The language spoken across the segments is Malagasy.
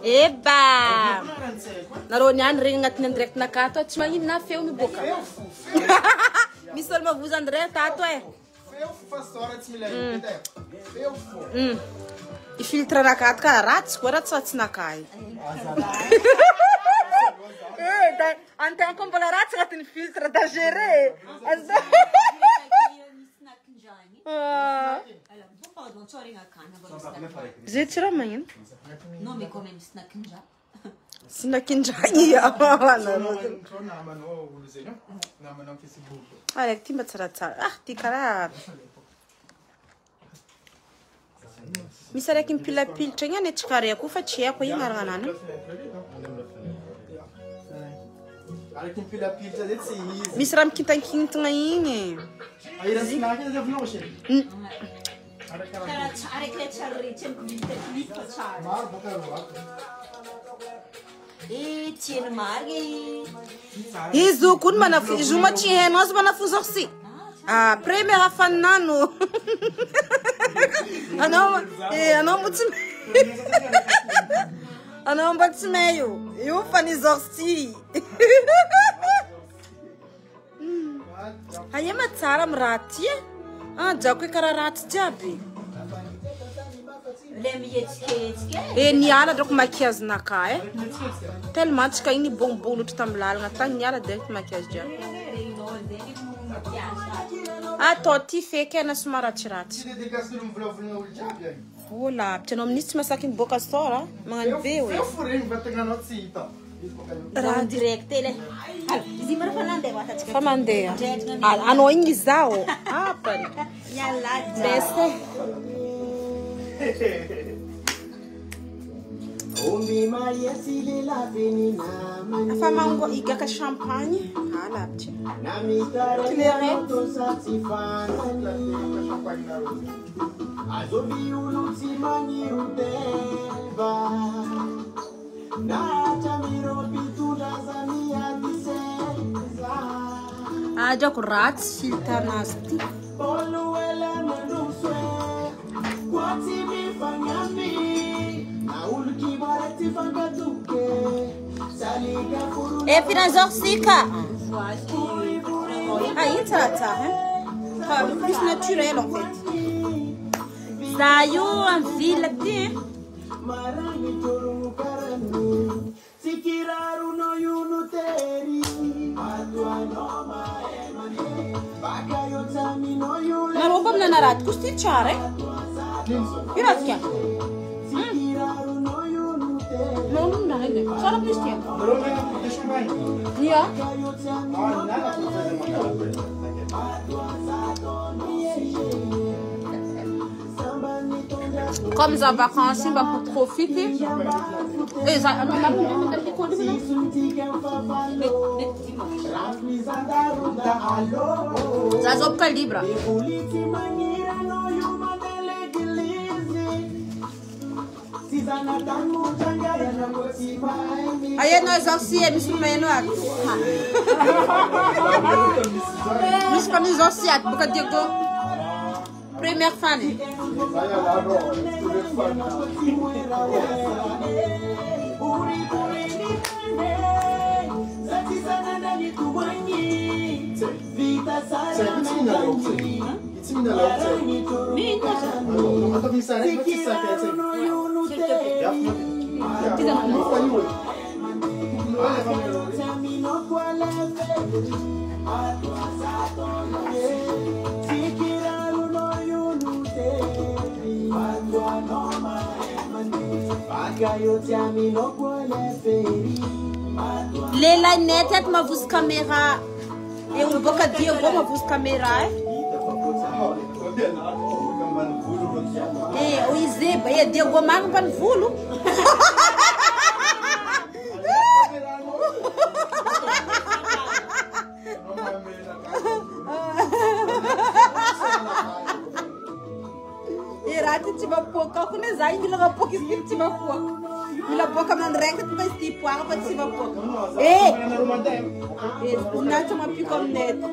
Eba! Narô niany regny agnatin'ny andirect nakato tsy magnino na feo miboaka. Misy olo mavoza andirect ato e. Feo fa sora tsy mila feo fo. I filtre nakato ka ratsy koa ratsy nakay. Antegna koa mbola ratsy agnatin'ny filtre da gérer. Zay tsy raha magnino. Nome come snakinja. Snakinjany araiky ty mba tsaratsara. Ty karaha misy araiky mipilapilitra igny ane tsy kareko fa tsy haiko ino aragnanana. Araiky mipilapilitra zay tsy izy. Misy raha mikintankintagna igny. Izo kun manafunza Juma tinha nós manafunza assim. A primeira fanano. Não muito. Não muito meio. Eu fanizorsi. Aí matsara mrati. Jaku kararat jabi. Niala drako maquillage naka e. Tellement que ini bonbon no tamlalana tang niala direct maquillage dia. Toti fake na sumaratirati. Olá, porque não ministro mas aqui em boca só, mangan veu. Eu furei vai pegar notita. Ra direct ele. Zimar falande bata chika. Famande. Ano ingizao. Pare. Yalla. Beste. A famango igaka champanhe. Lapti. Jaku rat filter nasti. Finanzorsica. Tá, plus naturel en fait. Saiu en ville aqui. Ma roba non era costicciare? Grazie. Non dai, solo cristiano. Ja. Comme ça vacances, on va profiter. Et ça, ça zoppa libra. Aí nós associamos isso mesmo aqui. Nós vamos associar porque digo primeira fan. Lela netet ma vus camera. E um boca de uma vus camera. O Izeba é de alguma para o fulo. Irate tiba pouco, com nezai me leva pouco isso tiba pouco. Me leva pouco mandreca tu vai tipo água para tiba pouco. Não chama pico neto.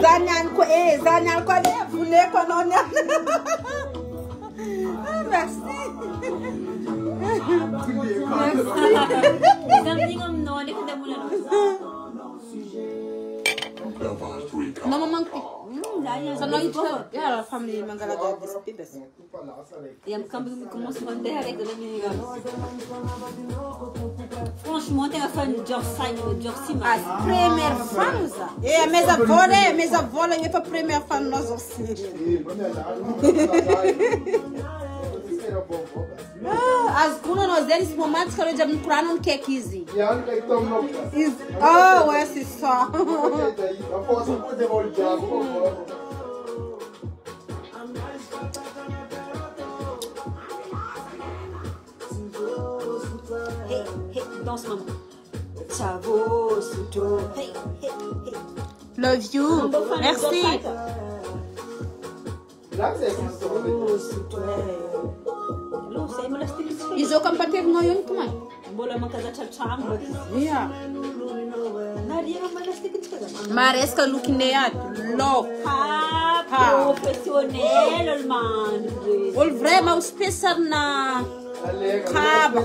Zanyan ko zanyan ko ne fune ko no ne. Non, maman, ça n'a pas la famille Mangalaga. Franchement, t'es la femme de Jorsi. Première femme, ça. Et mes avons, il n'y a pas première femme, nous aussi. As kuna nós eles momentos que eu já me curar não quer que easy. Oh, ouais, c'est ça. Hey, hey, danse maman. Ça vaut surtout. Hey, hey, hey. Love you. Merci. Izo kampater no yun kumay. Bola makazachachang. Yeah. Nadia malastik kaza. Maresca lukineat. Low. Professionnel man. Ol vraiment spécial na caba.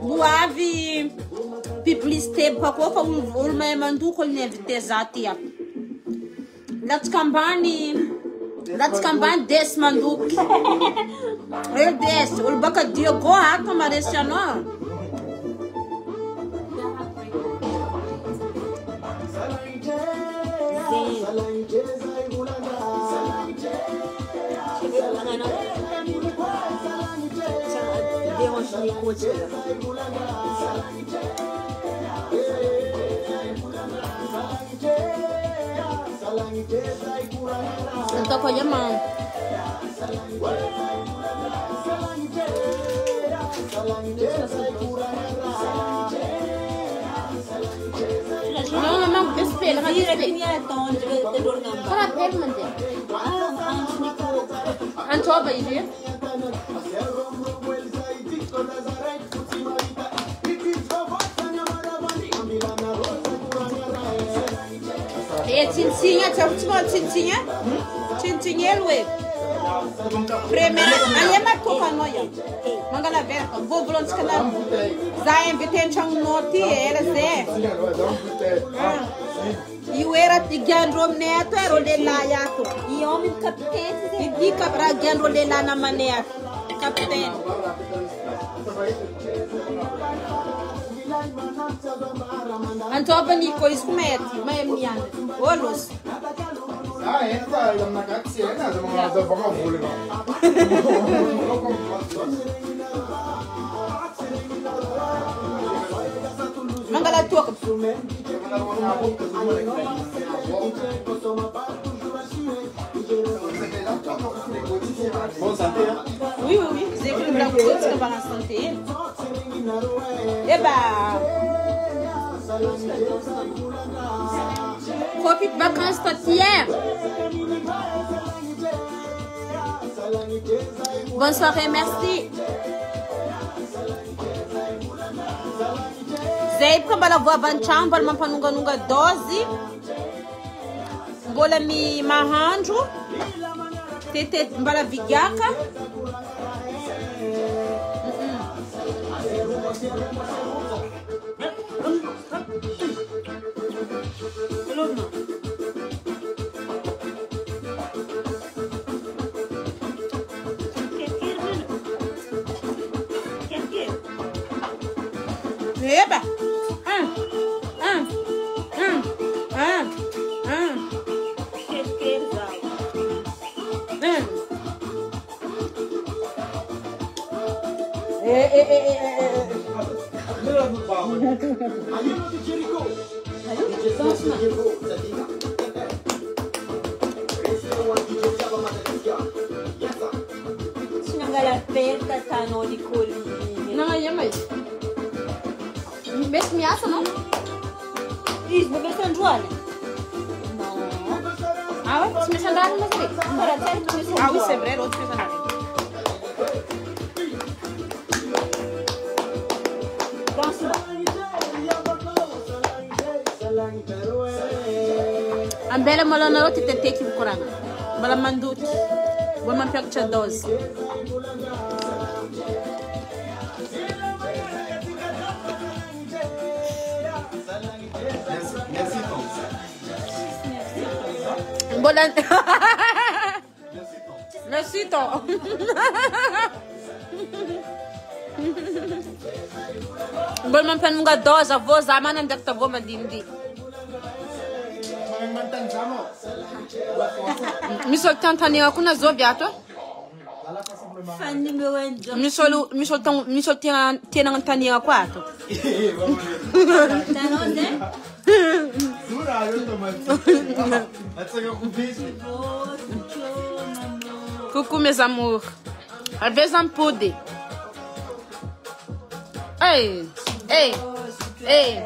Buavi publicité pa ko pa ul may mandu ko ne vitezati ya. That's kambani des mandu. El des ul baka dio go ha kamaresha no. Então pode amar. Não, não, espelho, mas espelho. Para permanente. Antoba aí, é tintinha, tá muito tintinha? Tintinha, Luê. Primeiro, ali é mais pouca noia. Mangala vera, vou voltar no canal. Zayn bitem chang noti, era zé. E o era de gandro neto, era o de lá yato. E homem capitete. E dica para gandro de lá na maneira. Capitão. Antoba Nico iskumeti, mayemniana. Olos. Ah, entra na catsiena, da boca vulva. Mangala toca. Bon santé, hein? Oui, oui, oui. C'est que le blanc que va en santé. Eh ben. Profite de vacances hier. Bonne soirée, merci. Zay kambala voa banchang bala mampanunga dozi. Bola mi mahandro. Tete mbala vigyaka. Eba. Sinangala perta tano di colline. Não, aí é mais. Mesmo miassa, não? Isso, bebê São João. Não. Ah, ouais? Tu me sens dans le truc? Ah oui, c'est vrai, l'autre personne. Ambele malona roti te teki bukuranga. Bala manduti. Bala man picture dose. Bolan. Le citron. Bol man pen mga doza vo zaman ang dakta vo madindi. Mantan samo. Misol tantani ako na zobiato. Fan numéro 1 job. Misol tienang tani ako ato. T'as l'osé? Dura, eu tô mais. Essa que eu fiz. Coucou mes amours. Às vezes não pude. Ei, ei, ei.